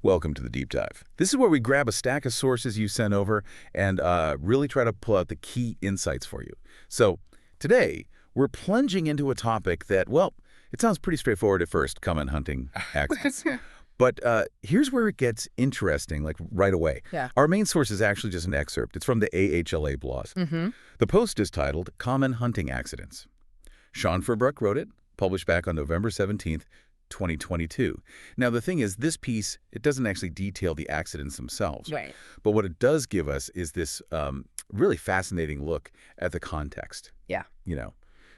Welcome to the Deep Dive. This is where we grab a stack of sources you sent over and really try to pull out the key insights for you. So today, we're plunging into a topic that, well, it sounds pretty straightforward at first, common hunting accidents. But here's where it gets interesting, like right away. Yeah. Our main source is actually just an excerpt. It's from the AHLA blogs. The post is titled Common Hunting Accidents. Sean Furbrook wrote it, published back on November 17th, 2022. Now, the thing is, this piece, it doesn't actually detail the accidents themselves. Right. But what it does give us is this really fascinating look at the context. Yeah. You know,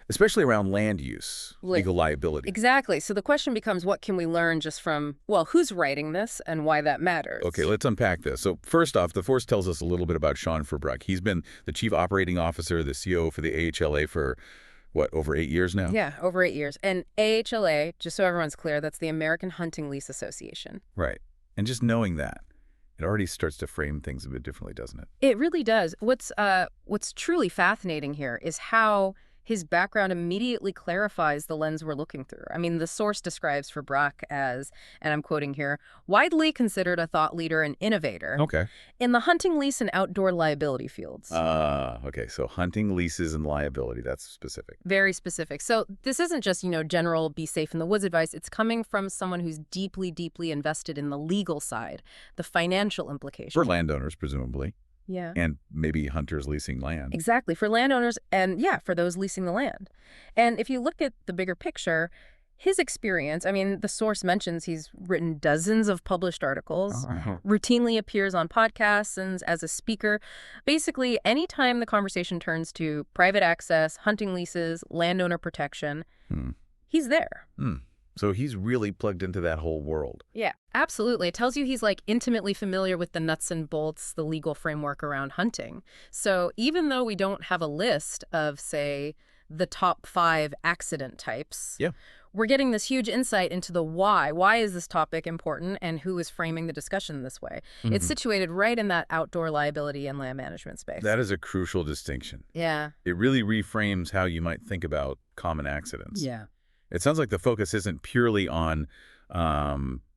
especially around land use, legal liability. Exactly. So the question becomes, what can we learn just from, well, who's writing this and why that matters? Okay, let's unpack this. So first off, the force tells us a little bit about Sean Furbrook. He's been the chief operating officer, the COO for the AHLA for, what, over 8 years now? Yeah, over 8 years. And AHLA, just so everyone's clear, that's the American Hunting Lease Association. Right. And just knowing that, it already starts to frame things a bit differently, doesn't it? It really does. What's truly fascinating here is how his background immediately clarifies the lens we're looking through. I mean, the source describes Furbrook as, and I'm quoting here, widely considered a thought leader and innovator in the hunting, lease, and outdoor liability fields. Okay, so hunting, leases, and liability, that's specific. Very specific. So this isn't just, general be safe in the woods advice. It's coming from someone who's deeply, deeply invested in the legal side, the financial implications. For landowners, presumably. Yeah. And maybe hunters leasing land. Exactly. For landowners and, yeah, for those leasing the land. And if you look at the bigger picture, his experience, I mean, the source mentions he's written dozens of published articles, routinely appears on podcasts and as a speaker. Basically, anytime the conversation turns to private access, hunting leases, landowner protection, he's there. So he's really plugged into that whole world. Yeah, absolutely. It tells you he's intimately familiar with the nuts and bolts, the legal framework around hunting. So even though we don't have a list of, say, the top 5 accident types, we're getting this huge insight into the why. Why is this topic important and who is framing the discussion this way? It's situated right in that outdoor liability and land management space. That is a crucial distinction. Yeah. It really reframes how you might think about common accidents. Yeah. It sounds like the focus isn't purely on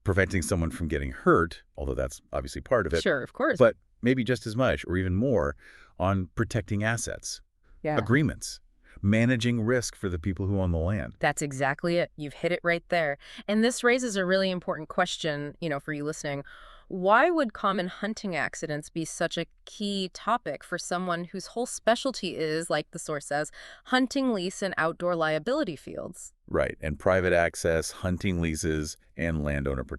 preventing someone from getting hurt, although that's obviously part of it. Sure, of course. But maybe just as much or even more on protecting assets, agreements, managing risk for the people who own the land. That's exactly it. You've hit it right there. And this raises a really important question, for you listening. Why would common hunting accidents be such a key topic for someone whose whole specialty is, like the source says, hunting, lease, and outdoor liability fields? Right. And private access, hunting leases, and landowner protection.